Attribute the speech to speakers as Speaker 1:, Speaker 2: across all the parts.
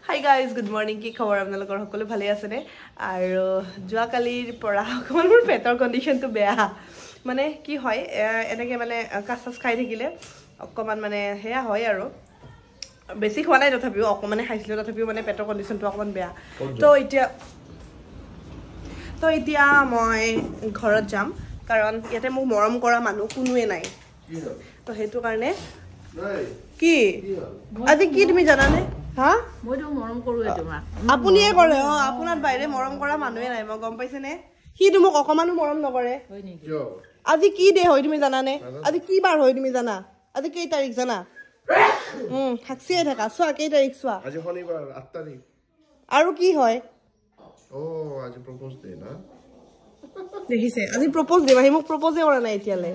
Speaker 1: Hi guys, good morning. কি খবৰ আপোনালোকৰ সকলো ভালে আছে নে? আৰু জুৱা কালিৰ পৰা অকমান মোৰ পেটৰ কন্ডিশনটো বেয়া। মানে কি হয় এনেকে মানে কাঁচাছ খাই থাকিলে অকমান মানে হেয়া হয় আৰু বেছি খোৱা নাই তথাপিও অকমান খাইছিলো তথাপিও মানে পেটৰ কন্ডিশনটো অকমান বেয়া। তো এতিয়া মই ঘৰত যাম কাৰণ ইয়াতে মোক মৰম কৰা মানুহ কোনোৱে নাই। তো হেতু কাৰণে কি আজি কি তুমি জানানে? হা
Speaker 2: মইতো মৰম কৰোৱে তোমাক
Speaker 1: আপুনিয়ে কৰে আপোনাৰ বাইৰে মৰম কৰা মানুহে নাই মই গম পাইছেনে কিটো মোক অকমানো মৰম নকৰে
Speaker 2: হয় নেকি
Speaker 1: আজি কি ডে হয় তুমি জানানে আজি কি বাৰ হয় তুমি জানা আজি কেই তাৰিখ জানা হাকছিয়ে থাকা চোৱা কেই তাৰিখ চোৱা
Speaker 3: আজি শনিবাৰ ৮ তাৰিখ
Speaker 1: আৰু কি হয়
Speaker 3: আজি প্ৰপ'জ ডে না
Speaker 1: দেখিছে আজি প্ৰপ'জ ডে ভাই মোক প্ৰপ'জে কৰা নাই এতিয়ালে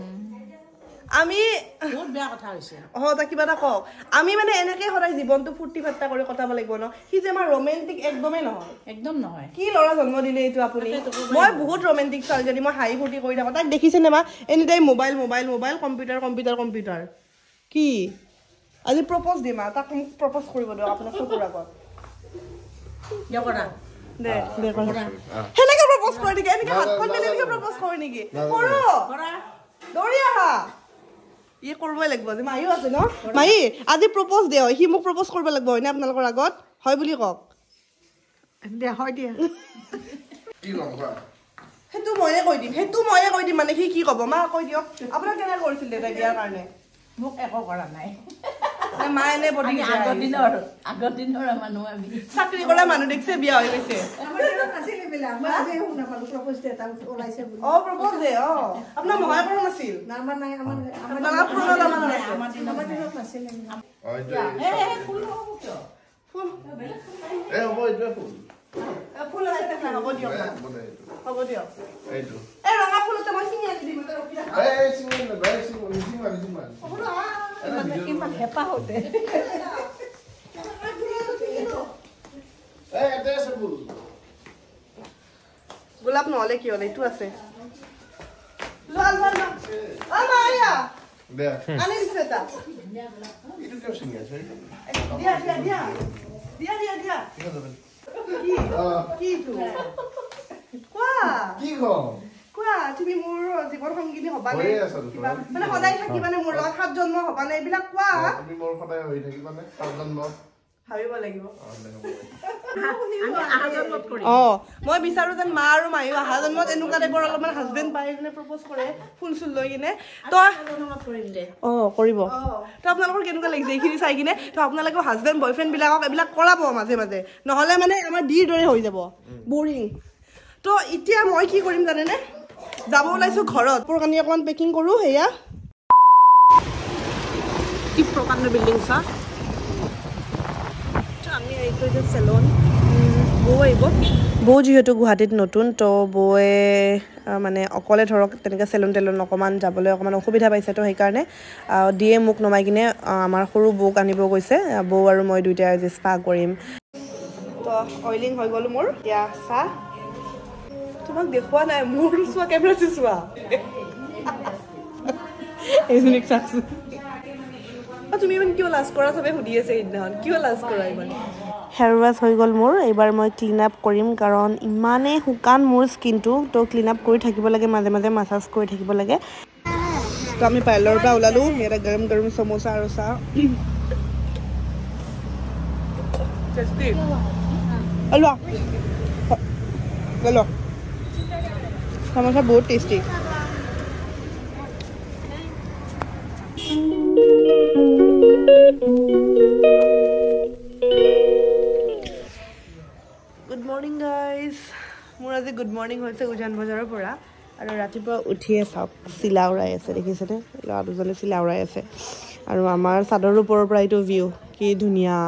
Speaker 1: আমি
Speaker 2: বহুত বেয়া কথা হৈছে
Speaker 1: তা কিবা এটা কওক আমি মানে এনেকে সদায় জীৱনটো ফুৰ্তি ফাৰ্তা কৰি কটাব লাগিব ন কি যে আমাৰ ৰোমান্টিক একদমেই নহয়
Speaker 2: একদম নহয়
Speaker 1: কি লৰা জন্ম দিলে এইটো আপুনি মই বহুত ৰোমান্টিক ছোৱালীজনী মই হাঁহি ফূৰ্তি কৰি থাকো তাক দেখিছে নে মা এনি টাইম মোবাইল কম্পিউটাৰ কি আজি প্ৰপ'জ দিম তাক মোক প্ৰপ'জ কৰিব দিয়ক আপোনাৰ চকুৰ আগত
Speaker 2: দিয়ক কৰা
Speaker 1: দে কৰা হেনেকে প্ৰপ'জ কৰি নেকি এনেকে হাতখন মেলি এনেকে প্ৰপ'জ কৰি নেকি কৰা দৌৰি আহা ই কৰবই লাগিব যে মাইও আছে ন মাই আজি প্ৰপ'জ দে হয় সি মোক প্ৰপ'জ কৰিব লাগিব হয়নে আপোনালোকৰ আগত হয় বুলি কওক দে হয় দিয়া
Speaker 3: কি কম কোৱা
Speaker 1: হেতু ময়ে কৈ দিম মানে সি কি ক'ব মা কৈ দিয়ক আপোনাক কেনে কৰিছিল দেউতাই বিয়াৰ কাৰণে
Speaker 2: মোক একো কৰা নাই
Speaker 1: মা এনে বডি
Speaker 2: আগৰ দিনৰ মানুহ আমি
Speaker 1: চাকৰি কৰা মানুহ দেখিছে বিয়া হৈ গৈছে প্ৰপ'জ দে আপোনাৰ মহাই কৰা নাছিল ফুল হ'ব দিয়ক এই ৰঙা ফুলতে মই চিঙি আনি দিম
Speaker 2: কিমান হেঁপাহ হতে
Speaker 1: গোলাপ নহলে কি হলে এইটো আছে তুমি মোৰ জীৱন সংগীনী হবা নে মানে সদায় থাকিবানে মোৰ লগত 7 জন্ম হবা নে এইবিলাক কোৱা
Speaker 3: তুমি মোৰ সদায় হৈ থাকিবানে 7 জন্ম
Speaker 1: ভাবিব লাগিব মই বিচাৰো যেন মা আৰু মাইও অহা জন্মত এনেকুৱা টাইপৰ অলপমান হাজবেণ্ড পাই কিনে প্ৰপ'জ কৰে ফুল চুল লৈ কিনে তো কৰিব তো আপোনালোকৰ কেনেকুৱা লাগিছে এইখিনি চাই কিনে তো আপোনালোকৰ হাজবেণ্ড বয়ফ্ৰেণ্ড বিলাকক এইবিলাক কৰাব মাজে মাজে নহলে মানে আমাৰ ডিৰ দৰে হৈ যাব বৰিং তো এতিয়া মই কি কৰিম জানেনে যাব ওলাইছো ঘৰত কাপোৰ কানি অকমান পেকিং কৰো হেয়া কি প্ৰকাণ্ড বিল্ডিং চা আমি আহিছো যে চেলন বৌ আহিব বৌ যিহেতু গুৱাহাটীত নতুন তো বৌয়ে মানে অকলে ধৰক তেনেকৈ চেলুন টেলুন অকণমান যাবলৈ অকণমান অসুবিধা পাইছে তো সেইকাৰণে দিয়ে মোক নমাই কিনে আমাৰ সৰু বৌক আনিব গৈছে বৌ আৰু মই দুইটাই আজি স্পা কৰিম তো অইলিং হৈ গ'ল মোৰ এতিয়া চাহ তোমাক দেখুওৱা নাই মোৰ চোৱা কেমেৰাটো চোৱা এইজনীক চাচোন তুমি ইমান কিয় লাজ কৰা চবে সুধি আছে সেইদিনাখন কিয় লাজ কৰা ইমান হেয়াৰ ৱাছ হৈ গ'ল মোৰ এইবাৰ মই ক্লিন আপ কৰিম কাৰণ ইমানেই শুকান মোৰ স্কিনটো তো ক্লিন আপ কৰি থাকিব লাগে মাজে মাজে মাছাজ কৰি থাকিব লাগে তো আমি পাৰ্লাৰৰ পৰা ওলালোঁ ইয়াতে গৰম গৰম সমোচা আৰু চাহ টেষ্টি সমোচা বহুত টেষ্টি গুড মৰ্ণিং গাইজ মোৰ আজি গুড মৰ্ণিং হৈছে উজান বজাৰৰ পৰা আৰু ৰাতিপুৱা উঠিয়ে চাওক চিলা উৰাই আছে দেখিছেনে ল'ৰা দুজনে চিলা উৰাই আছে আৰু আমাৰ চাদৰ ওপৰৰ পৰা এইটো ভিউ কি ধুনীয়া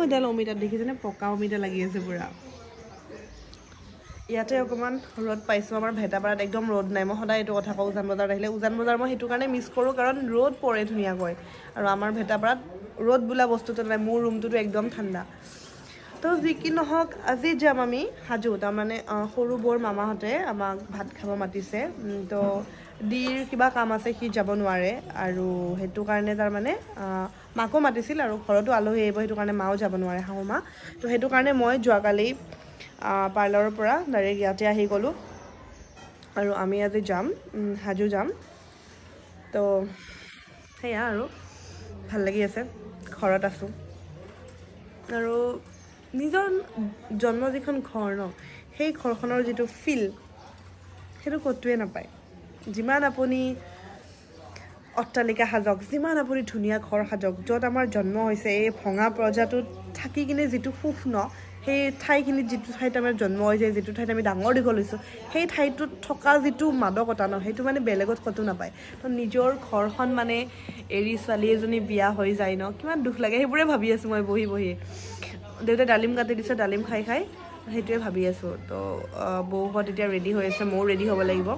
Speaker 1: এডাল অমিতাত দেখিছেনে পকা অমিতা লাগি আছে পুৰা ইয়াতে অকণমান ৰ'দ পাইছোঁ আমাৰ ভেটাপাৰাত একদম ৰ'দ নাই মই সদায় এইটো কথা কওঁ উজান বজাৰত আহিলে উজান বজাৰ মই সেইটো কাৰণে মিছ কৰোঁ কাৰণ ৰ'দ পৰে ধুনীয়াকৈ আৰু আমাৰ ভেটাপাৰাত ৰ'দ বোলা বস্তুটো নাই মোৰ ৰুমটোতো একদম ঠাণ্ডা তো যি কি নহওক আজি যাম আমি হাজো তাৰমানে সৰু বৰ মামাহঁতে আমাক ভাত খাব মাতিছে তো ডিৰ কিবা কাম আছে সি যাব নোৱাৰে আৰু হেতু কাৰণে তাৰ মানে মাকো মাতিছিল আৰু ঘৰতো আলহী আহিব সেইটো কাৰণে মাও যাব নোৱাৰে শাহু মা তো সেইটো কাৰণে মই যোৱাকালি পাৰ্লাৰৰ পৰা ডাইৰেক্ট ইয়াতে আহি গ'লোঁ আৰু আমি আজি যাম হাজো যাম তো সেয়া আৰু ভাল লাগি আছে ঘৰত আছোঁ আৰু নিজৰ জন্ম যিখন ঘৰ ন সেই ঘৰখনৰ যিটো ফিল সেইটো ক'তোৱে নাপায় যিমান আপুনি অট্টালিকা সাজক যিমান আপুনি ধুনীয়া ঘৰ সাজক য'ত আমাৰ জন্ম হৈছে এই ভঙা প্ৰজাটোত থাকি কিনে যিটো সুখ ন সেই ঠাইখিনিত যিটো ঠাইত আমাৰ জন্ম হৈছে যিটো ঠাইত আমি ডাঙৰ দীঘল হৈছোঁ সেই ঠাইটোত থকা যিটো মাদকতা ন সেইটো মানে বেলেগত ক'তো নাপায় তো নিজৰ ঘৰখন মানে এৰি ছোৱালী এজনী বিয়া হৈ যায় ন কিমান দুখ লাগে সেইবোৰে ভাবি আছোঁ মই বহি বহি দেউতাই ডালিম কাটি দিছে ডালিম খাই খাই সেইটোৱে ভাবি আছোঁ তো বৌহঁত এতিয়া ৰেডি হৈ আছে ময়ো ৰেডি হ'ব লাগিব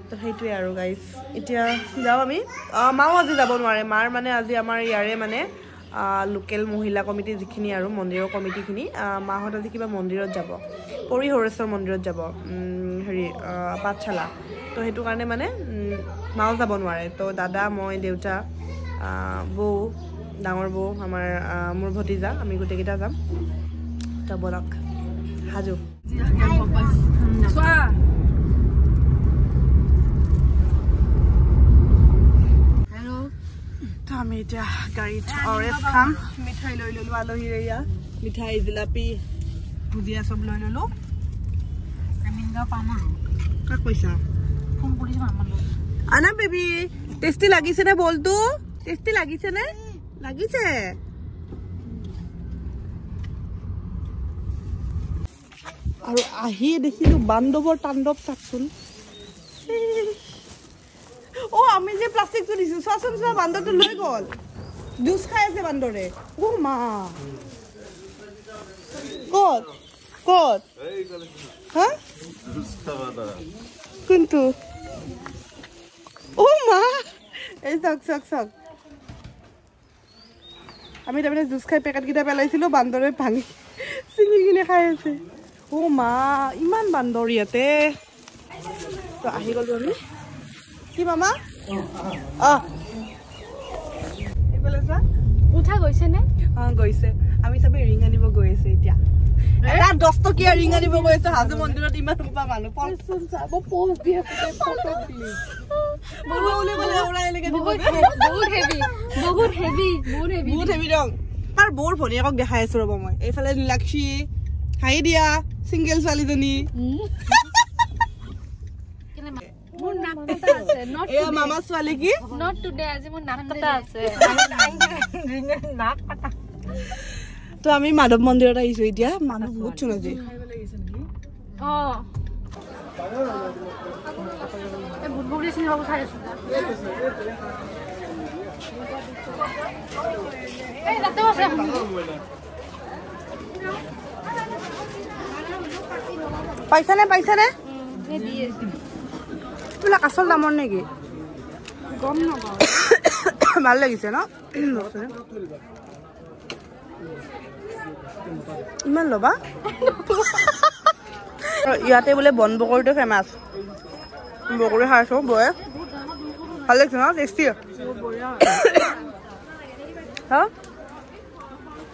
Speaker 1: তো সেইটোৱে আৰু গাইজ এতিয়া যাওঁ আমি মাও আজি যাব নোৱাৰে মাৰ মানে আজি আমাৰ ইয়াৰে মানে লোকেল মহিলা কমিটি যিখিনি আৰু মন্দিৰৰ কমিটিখিনি মাহঁত আজি কিবা মন্দিৰত যাব পৰিহৰেশ্বৰ মন্দিৰত যাব হেৰি পাঠশালা তো সেইটো কাৰণে মানে মাও যাব নোৱাৰে তো দাদা মই দেউতা বৌ ডাঙৰ বৌ আমাৰ মোৰ ভতিজা আমি গোটেইকেইটা যাম তো বলক হাজো আমি এতিয়া গাড়ীত অৰেঞ্জ খাম মিঠাই লৈ ল'লোঁ আলহীৰ এয়া মিঠাই জিলাপি ভুজিয়া চব লৈ ল'লোঁ কাক কৈছা আনা বেবী টেষ্টি লাগিছেনে বলটো টেষ্টি লাগিছেনে লাগিছে আৰু আহি দেখিলোঁ বান্ধৱৰ তাণ্ডৱ চাকচোন আমি যে প্লাষ্টিকটো দিছো চোৱাচোন চোৱা বান্দৰটো লৈ গ'ল জুচ খাই আছে বান্দৰে মা ক'ত ক'ত হা কোনটো মা এই চাওক চাওক চাওক আমি তাৰমানে জুচ খাই পেকেটকেইটা পেলাইছিলোঁ বান্দৰে ভাঙি ছিঙি কিনে খাই আছে মা ইমান বান্দৰ ইয়াতে তো আহি গ'লোঁ আমি কি মামা
Speaker 4: উঠা গৈছে নে
Speaker 1: গৈছে আমি চবে ৰিং আনিব গৈ আছো এতিয়া 10 টকীয়া ৰিং আনিব গৈ আছো হাজো মন্দিৰত ইমান সোপা মানুহ পচোন চাব পোষ্ট দি আছে ফটো প্লিজ
Speaker 4: বহুত হেভি
Speaker 1: ৰং তাৰ বৰ ভনীয়েকক দেখাই আছো ৰ'ব মই এইফালে নীলাক্ষী হাই দিয়া চিংগল ছোৱালীজনী মামা ছোৱালী কি তো আমি মাধৱ মন্দিৰত আহিছো এতিয়া মানুহ বহুত চোন আজি পাইছানে এইবিলাক আচল দামৰ নেকি গম নাপাওঁ ভাল লাগিছে ন ইমান ল'বা ইয়াতে বোলে বন বগৰীটো ফেমাছ বগৰী খাইছো বয়ে ভাল লাগিছে ন টেষ্টি হা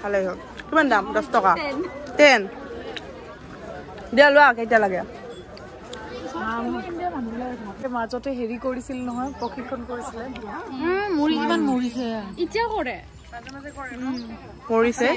Speaker 1: ভাল লাগিছে কিমান দাম 10 টকা 10 দিয়া লোৱা কেইটা লাগে মাজতে হেৰি কৰিছিল নহয় প্ৰশিক্ষণ কৰিছিলে
Speaker 4: মুৰি কিমান মৰিছে এতিয়া কৰে
Speaker 1: কৰিছে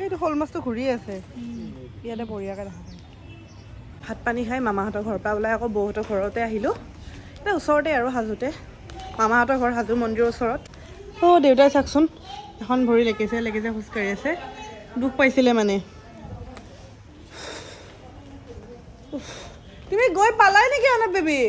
Speaker 1: এইটো শ'ল মাছটো ঘূৰি আছে ইয়াতে বঢ়িয়াকৈ দেখা পায় ভাত পানী খাই মামাহঁতৰ ঘৰৰ পৰা ওলাই আকৌ বৌহঁতৰ ঘৰতে আহিলোঁ এতিয়া ওচৰতে আৰু হাজোতে মামাহঁতৰ ঘৰ হাজো মন্দিৰৰ ওচৰত দেউতাই চাওকচোন এখন ভৰি লেকেছে খোজকাঢ়ি আছে দুখ পাইছিলে মানে তুমি গৈ পালাই নেকি অলপ বেবী